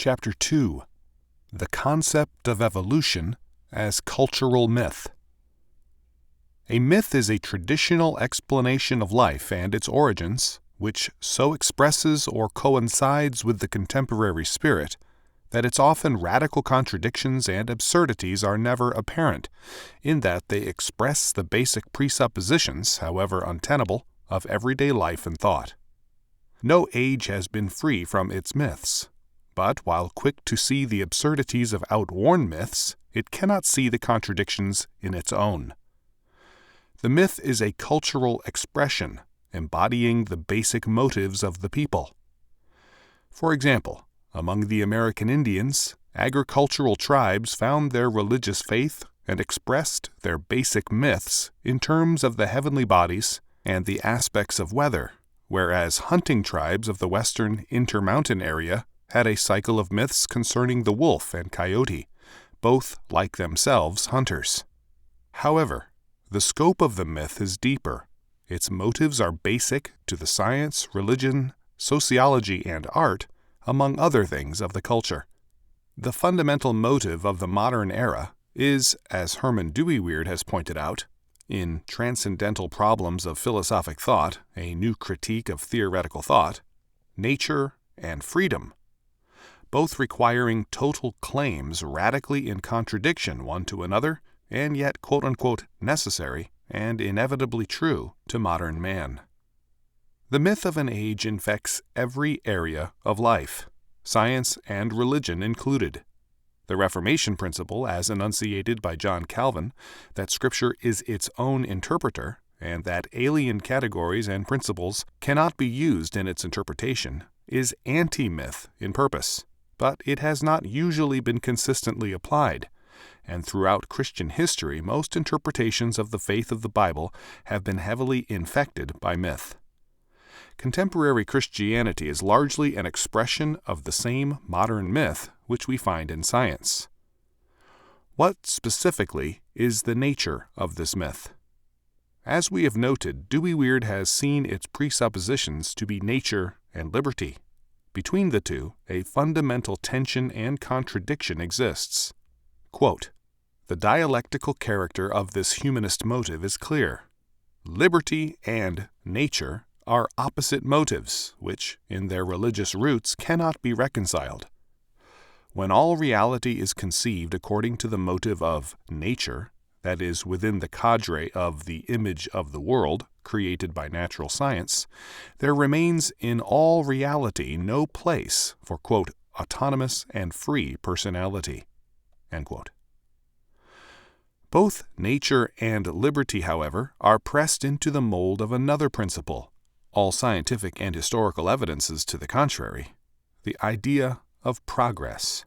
Chapter 2. The Concept of Evolution as Cultural Myth. A myth is a traditional explanation of life and its origins, which so expresses or coincides with the contemporary spirit that its often radical contradictions and absurdities are never apparent, in that they express the basic presuppositions, however untenable, of everyday life and thought. No age has been free from its myths, but while quick to see the absurdities of outworn myths, it cannot see the contradictions in its own. The myth is a cultural expression, embodying the basic motives of the people. For example, among the American Indians, agricultural tribes found their religious faith and expressed their basic myths in terms of the heavenly bodies and the aspects of weather, whereas hunting tribes of the western intermountain area had a cycle of myths concerning the wolf and coyote, both, like themselves, hunters. However, the scope of the myth is deeper. Its motives are basic to the science, religion, sociology, and art, among other things of the culture. The fundamental motive of the modern era is, as Herman Dooyeweerd has pointed out, in Transcendental Problems of Philosophic Thought, a new critique of theoretical thought, nature and freedom, both requiring total claims radically in contradiction one to another, and yet quote-unquote necessary and inevitably true to modern man. The myth of an age infects every area of life, science and religion included. The Reformation principle, as enunciated by John Calvin, that Scripture is its own interpreter, and that alien categories and principles cannot be used in its interpretation, is anti-myth in purpose, but it has not usually been consistently applied, and throughout Christian history most interpretations of the faith of the Bible have been heavily infected by myth. Contemporary Christianity is largely an expression of the same modern myth which we find in science. What, specifically, is the nature of this myth? As we have noted, Dooyeweerd has seen its presuppositions to be nature and liberty. Between the two, a fundamental tension and contradiction exists. Quote, "The dialectical character of this humanist motive is clear. Liberty and nature are opposite motives, which, in their religious roots, cannot be reconciled. When all reality is conceived according to the motive of nature, that is, within the cadre of the image of the world, created by natural science, there remains in all reality no place for, quote, autonomous and free personality." End quote. Both nature and liberty, however, are pressed into the mold of another principle, all scientific and historical evidences to the contrary, the idea of progress.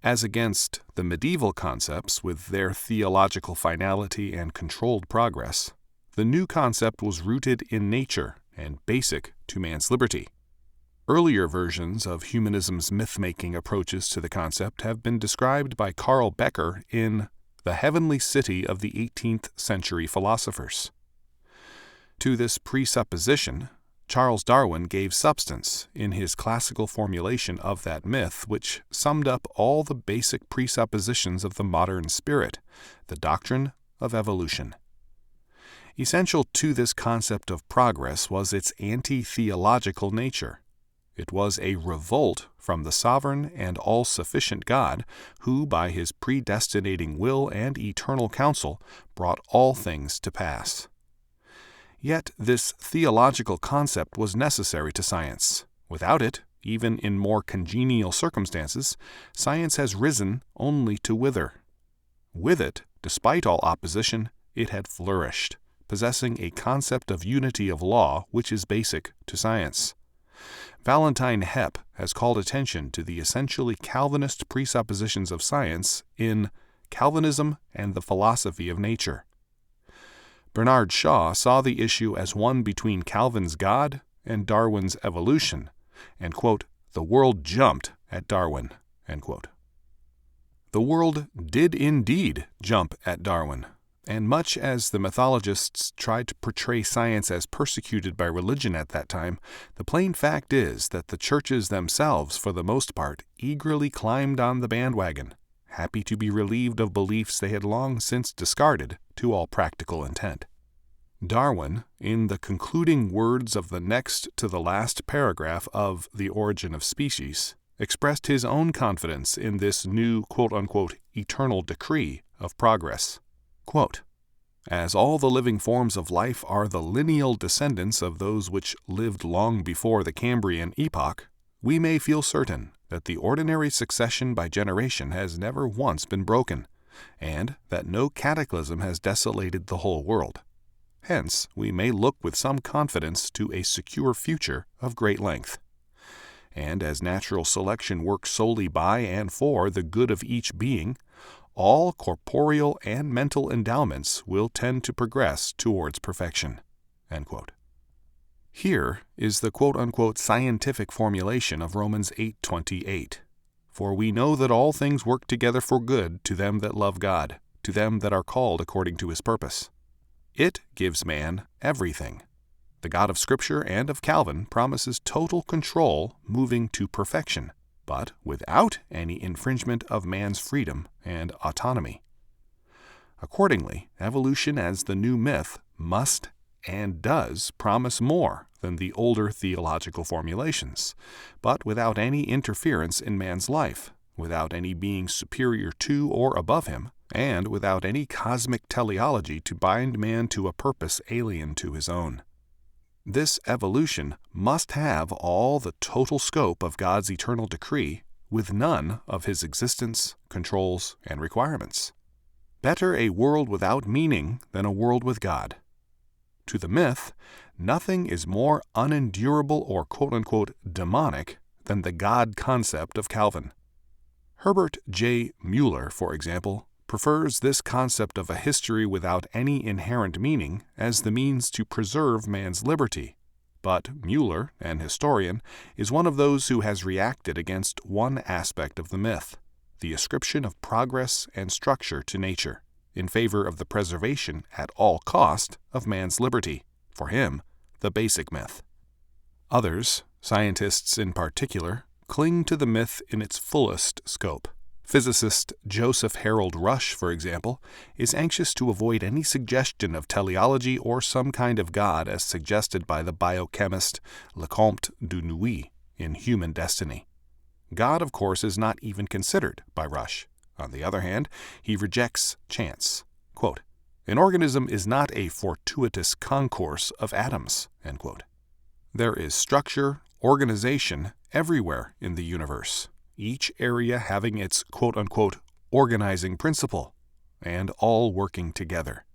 As against the medieval concepts with their theological finality and controlled progress, the new concept was rooted in nature and basic to man's liberty. Earlier versions of humanism's myth-making approaches to the concept have been described by Carl Becker in The Heavenly City of the 18th Century Philosophers. To this presupposition, Charles Darwin gave substance in his classical formulation of that myth, which summed up all the basic presuppositions of the modern spirit, the doctrine of evolution. Essential to this concept of progress was its anti-theological nature. It was a revolt from the sovereign and all-sufficient God who, by his predestinating will and eternal counsel, brought all things to pass. Yet this theological concept was necessary to science. Without it, even in more congenial circumstances, science has risen only to wither. With it, despite all opposition, it had flourished, possessing a concept of unity of law which is basic to science. Valentine Hepp has called attention to the essentially Calvinist presuppositions of science in Calvinism and the Philosophy of Nature. Bernard Shaw saw the issue as one between Calvin's God and Darwin's evolution, and, quote, "the world jumped at Darwin," end quote. The world did indeed jump at Darwin, And much as the mythologists tried to portray science as persecuted by religion at that time, the plain fact is that the churches themselves, for the most part, eagerly climbed on the bandwagon, happy to be relieved of beliefs they had long since discarded to all practical intent. Darwin, in the concluding words of the next to the last paragraph of The Origin of Species, expressed his own confidence in this new quote-unquote eternal decree of progress. Quote, "As all the living forms of life are the lineal descendants of those which lived long before the Cambrian epoch, we may feel certain that the ordinary succession by generation has never once been broken, and that no cataclysm has desolated the whole world. Hence, we may look with some confidence to a secure future of great length. And as natural selection works solely by and for the good of each being, all corporeal and mental endowments will tend to progress towards perfection." End quote. Here is the quote-unquote scientific formulation of Romans 8:28. "For we know that all things work together for good to them that love God, to them that are called according to his purpose." It gives man everything. The God of Scripture and of Calvin promises total control moving to perfection, but without any infringement of man's freedom and autonomy. Accordingly, evolution as the new myth must and does promise more than the older theological formulations, but without any interference in man's life, without any being superior to or above him, and without any cosmic teleology to bind man to a purpose alien to his own. This evolution must have all the total scope of God's eternal decree, with none of his existence, controls, and requirements. Better a world without meaning than a world with God. To the myth, nothing is more unendurable or quote-unquote demonic than the God concept of Calvin. Herbert J. Mueller, for example, prefers this concept of a history without any inherent meaning as the means to preserve man's liberty. But Mueller, an historian, is one of those who has reacted against one aspect of the myth, the ascription of progress and structure to nature, in favor of the preservation at all cost of man's liberty, for him, the basic myth. Others, scientists in particular, cling to the myth in its fullest scope. Physicist Joseph Harold Rush, for example, is anxious to avoid any suggestion of teleology or some kind of God as suggested by the biochemist Lecomte du Nouillet in Human Destiny. God, of course, is not even considered by Rush. On the other hand, he rejects chance. Quote, "An organism is not a fortuitous concourse of atoms." End quote. There is structure, organization everywhere in the universe, each area having its quote-unquote organizing principle, and all working together.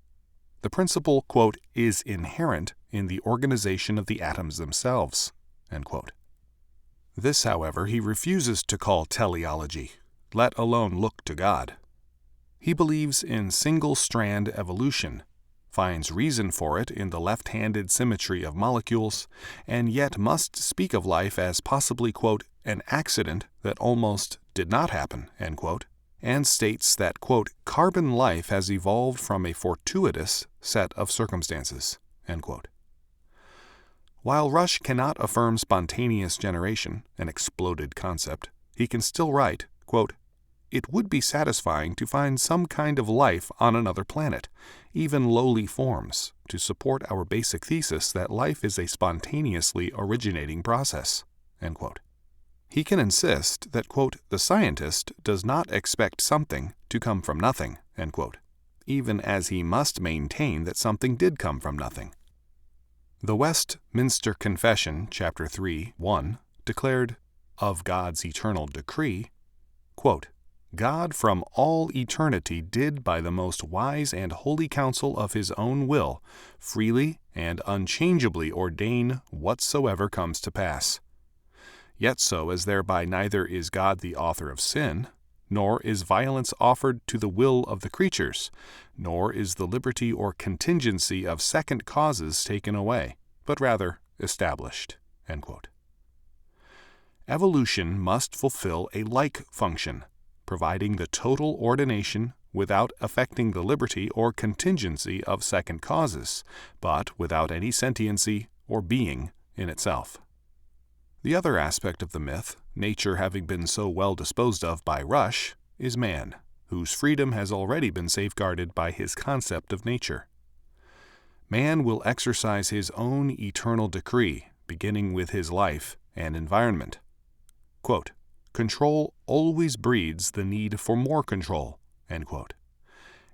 The principle, quote, "is inherent in the organization of the atoms themselves." End quote. This, however, he refuses to call teleology, let alone look to God. He believes in single-strand evolution, finds reason for it in the left-handed symmetry of molecules, and yet must speak of life as possibly, quote, "an accident that almost did not happen," end quote, and states that, quote, "carbon life has evolved from a fortuitous set of circumstances," end quote. While Rush cannot affirm spontaneous generation, an exploded concept, he can still write, quote, "It would be satisfying to find some kind of life on another planet, even lowly forms, to support our basic thesis that life is a spontaneously originating process," end quote. He can insist that, quote, "the scientist does not expect something to come from nothing," end quote, even as he must maintain that something did come from nothing. The Westminster Confession, chapter 3, 1, declared, of God's eternal decree, quote, "God from all eternity did by the most wise and holy counsel of his own will freely and unchangeably ordain whatsoever comes to pass. Yet so as thereby neither is God the author of sin, nor is violence offered to the will of the creatures, nor is the liberty or contingency of second causes taken away, but rather established." End quote. Evolution must fulfill a like function, providing the total ordination without affecting the liberty or contingency of second causes, but without any sentiency or being in itself. The other aspect of the myth, nature having been so well disposed of by Rush, is man, whose freedom has already been safeguarded by his concept of nature. Man will exercise his own eternal decree, beginning with his life and environment. Quote, "Control always breeds the need for more control," end quote.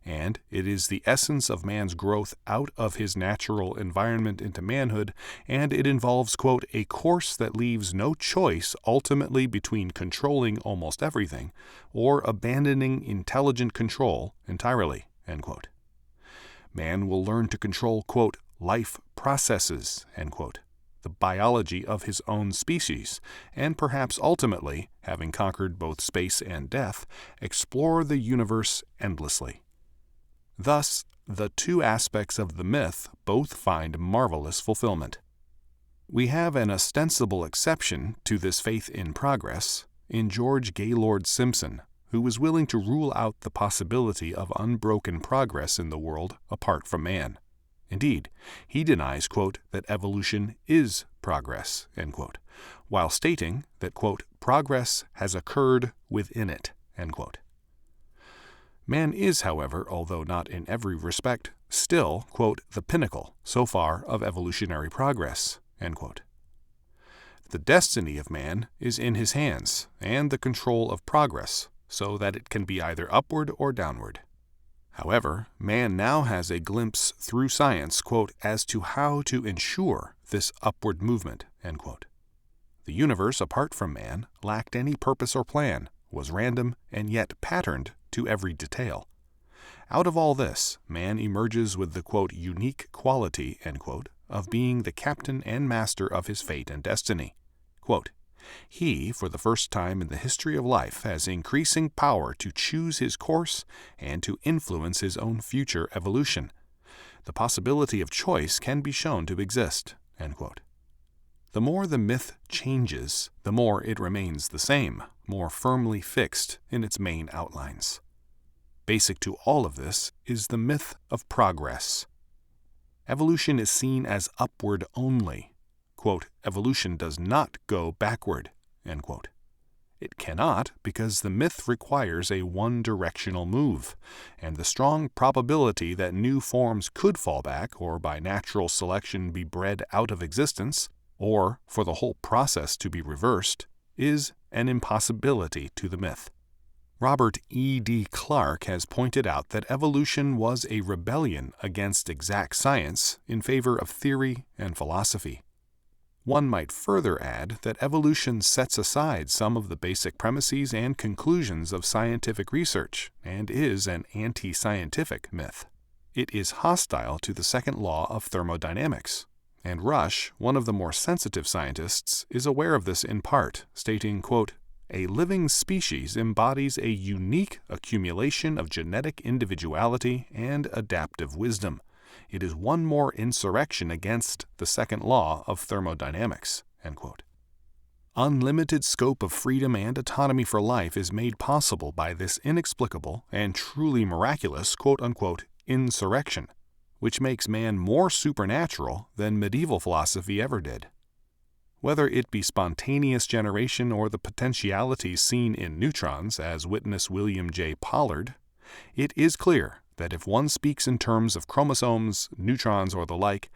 And it is the essence of man's growth out of his natural environment into manhood, and it involves, quote, "a course that leaves no choice ultimately between controlling almost everything or abandoning intelligent control entirely," end quote. Man will learn to control, quote, "life processes," end quote, the biology of his own species, and perhaps ultimately, having conquered both space and death, explore the universe endlessly. Thus, the two aspects of the myth both find marvelous fulfillment. We have an ostensible exception to this faith in progress in George Gaylord Simpson, who was willing to rule out the possibility of unbroken progress in the world apart from man. Indeed, he denies, quote, that evolution is progress, end quote, while stating that, quote, progress has occurred within it, end quote. Man is, however, although not in every respect, still, quote, the pinnacle, so far, of evolutionary progress, end quote. The destiny of man is in his hands, and the control of progress, so that it can be either upward or downward. However, man now has a glimpse through science, quote, as to how to ensure this upward movement, end quote. The universe, apart from man, lacked any purpose or plan, was random, and yet patterned to every detail. Out of all this, man emerges with the, quote, unique quality, end quote, of being the captain and master of his fate and destiny. Quote, "He, for the first time in the history of life, has increasing power to choose his course and to influence his own future evolution. The possibility of choice can be shown to exist," end quote. The more the myth changes, the more it remains the same, more firmly fixed in its main outlines. Basic to all of this is the myth of progress. Evolution is seen as upward only. Quote, "Evolution does not go backward," end quote. It cannot, because the myth requires a one-directional move, and the strong probability that new forms could fall back or by natural selection be bred out of existence, or for the whole process to be reversed, is an impossibility to the myth. Robert E.D. Clark has pointed out that evolution was a rebellion against exact science in favor of theory and philosophy. One might further add that evolution sets aside some of the basic premises and conclusions of scientific research and is an anti-scientific myth. It is hostile to the second law of thermodynamics. And Rush, one of the more sensitive scientists, is aware of this in part, stating, quote, "A living species embodies a unique accumulation of genetic individuality and adaptive wisdom. It is one more insurrection against the second law of thermodynamics," end quote. Unlimited scope of freedom and autonomy for life is made possible by this inexplicable and truly miraculous, quote-unquote, insurrection, which makes man more supernatural than medieval philosophy ever did. Whether it be spontaneous generation or the potentialities seen in neutrons, as witness William J. Pollard, it is clear that if one speaks in terms of chromosomes, neutrons, or the like,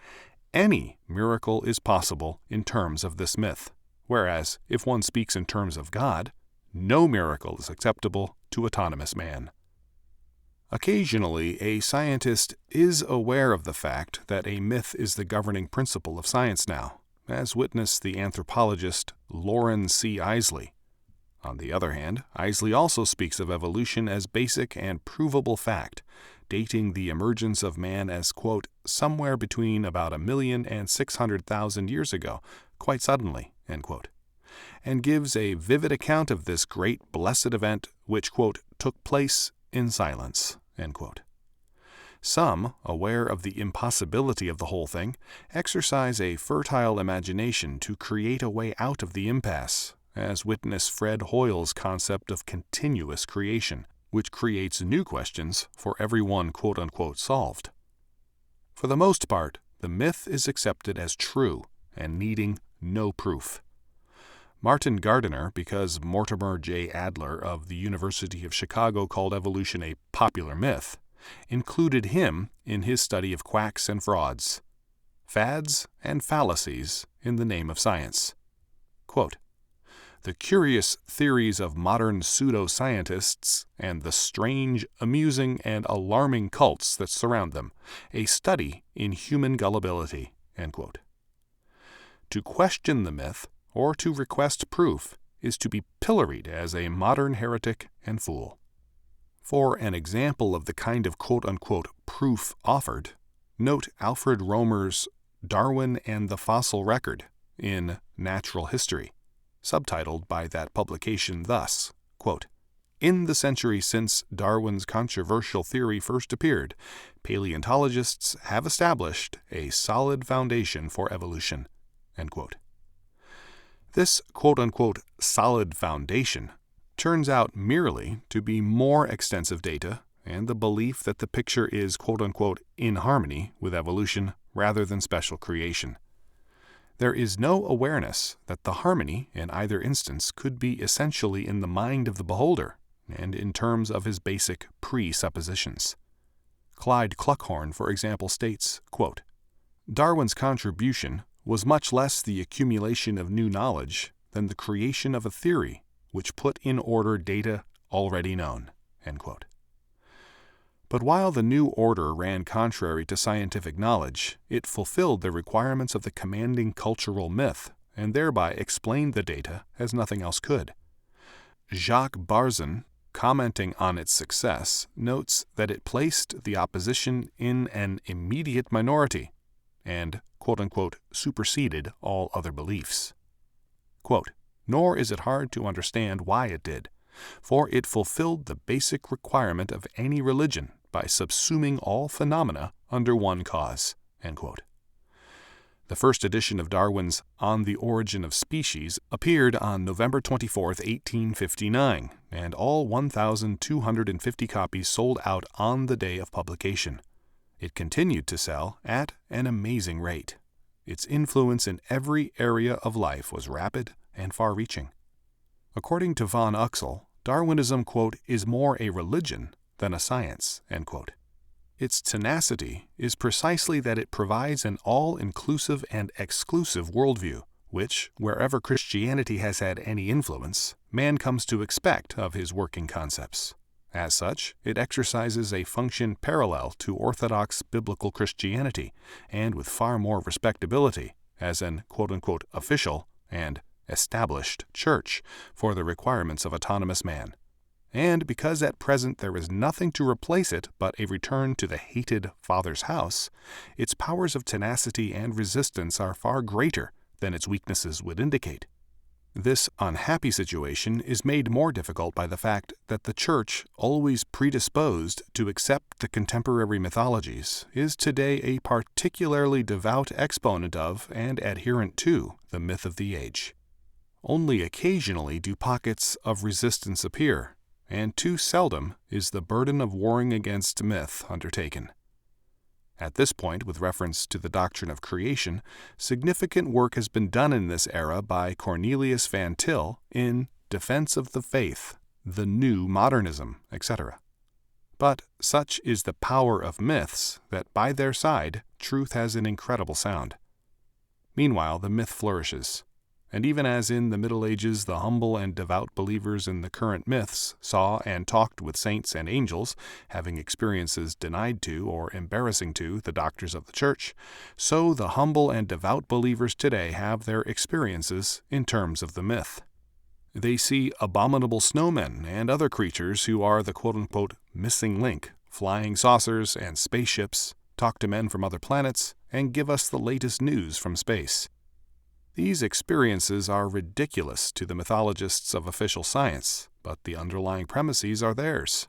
any miracle is possible in terms of this myth, whereas if one speaks in terms of God, no miracle is acceptable to autonomous man. Occasionally, a scientist is aware of the fact that a myth is the governing principle of science now, as witness the anthropologist Lauren C. Isley. On the other hand, Isley also speaks of evolution as basic and provable fact, dating the emergence of man as, quote, "somewhere between about 1,000,000 and 600,000 years ago, quite suddenly," end quote, and gives a vivid account of this great blessed event which, quote, "took place in silence," end quote. Some, aware of the impossibility of the whole thing, exercise a fertile imagination to create a way out of the impasse, as witness Fred Hoyle's concept of continuous creation, which creates new questions for every one quote-unquote solved. For the most part, the myth is accepted as true and needing no proof. Martin Gardiner, because Mortimer J. Adler of the University of Chicago called evolution a popular myth, included him in his study of quacks and frauds, fads and fallacies in the name of science. Quote, "The curious theories of modern pseudoscientists and the strange, amusing, and alarming cults that surround them, a study in human gullibility." End quote. To question the myth or to request proof is to be pilloried as a modern heretic and fool. For an example of the kind of quote-unquote proof offered, note Alfred Romer's Darwin and the Fossil Record in Natural History, subtitled by that publication thus, quote, "In the century since Darwin's controversial theory first appeared, paleontologists have established a solid foundation for evolution." End quote. This quote-unquote solid foundation turns out merely to be more extensive data and the belief that the picture is quote-unquote in harmony with evolution rather than special creation. There is no awareness that the harmony in either instance could be essentially in the mind of the beholder and in terms of his basic presuppositions. Clyde Cluckhorn, for example, states, quote, "Darwin's contribution was much less the accumulation of new knowledge than the creation of a theory which put in order data already known." End quote. But while the new order ran contrary to scientific knowledge, it fulfilled the requirements of the commanding cultural myth and thereby explained the data as nothing else could. Jacques Barzun, commenting on its success, notes that it placed the opposition in an immediate minority and quote-unquote superseded all other beliefs. Quote, "Nor is it hard to understand why it did, for it fulfilled the basic requirement of any religion by subsuming all phenomena under one cause." End quote. The first edition of Darwin's On the Origin of Species appeared on November 24, 1859, and all 1,250 copies sold out on the day of publication. It continued to sell at an amazing rate. Its influence in every area of life was rapid and far-reaching. According to von Uxel, Darwinism, quote, "is more a religion than a science." End quote. Its tenacity is precisely that it provides an all-inclusive and exclusive worldview, which, wherever Christianity has had any influence, man comes to expect of his working concepts. As such, it exercises a function parallel to Orthodox biblical Christianity, and with far more respectability, as an quote-unquote official and established church for the requirements of autonomous man. And because at present there is nothing to replace it but a return to the hated Father's house, its powers of tenacity and resistance are far greater than its weaknesses would indicate. This unhappy situation is made more difficult by the fact that the Church, always predisposed to accept the contemporary mythologies, is today a particularly devout exponent of and adherent to the myth of the age. Only occasionally do pockets of resistance appear, and too seldom is the burden of warring against myth undertaken. At this point, with reference to the doctrine of creation, significant work has been done in this era by Cornelius Van Til in Defense of the Faith, The New Modernism, etc. But such is the power of myths that by their side truth has an incredible sound. Meanwhile, the myth flourishes. And even as in the Middle Ages the humble and devout believers in the current myths saw and talked with saints and angels, having experiences denied to or embarrassing to the doctors of the Church, so the humble and devout believers today have their experiences in terms of the myth. They see abominable snowmen and other creatures who are the quote-unquote missing link, flying saucers and spaceships, talk to men from other planets, and give us the latest news from space. These experiences are ridiculous to the mythologists of official science, but the underlying premises are theirs.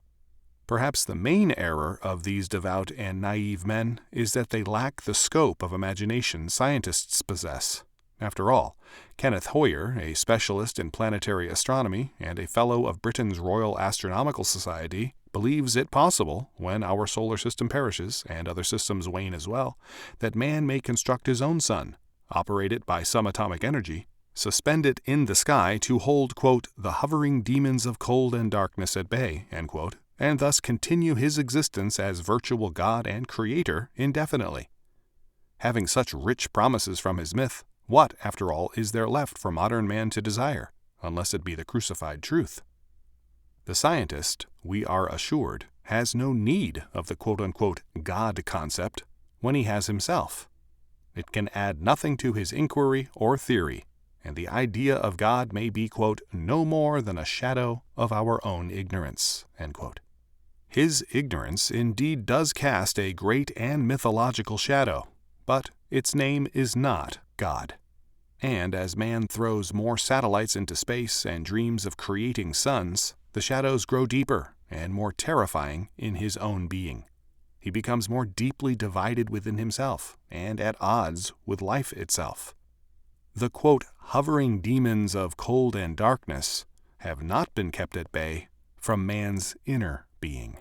Perhaps the main error of these devout and naive men is that they lack the scope of imagination scientists possess. After all, Kenneth Hoyer, a specialist in planetary astronomy and a Fellow of Britain's Royal Astronomical Society, believes it possible, when our solar system perishes and other systems wane as well, that man may construct his own sun, operate it by some atomic energy, suspend it in the sky to hold, quote, the hovering demons of cold and darkness at bay, end quote, and thus continue his existence as virtual God and creator indefinitely. Having such rich promises from his myth, what, after all, is there left for modern man to desire, unless it be the crucified truth? The scientist, we are assured, has no need of the quote-unquote God concept when he has himself. It can add nothing to his inquiry or theory, and the idea of God may be, quote, no more than a shadow of our own ignorance, end quote. His ignorance indeed does cast a great and mythological shadow, but its name is not God. And as man throws more satellites into space and dreams of creating suns, the shadows grow deeper and more terrifying in his own being. He becomes more deeply divided within himself and at odds with life itself. The, quote, hovering demons of cold and darkness have not been kept at bay from man's inner being.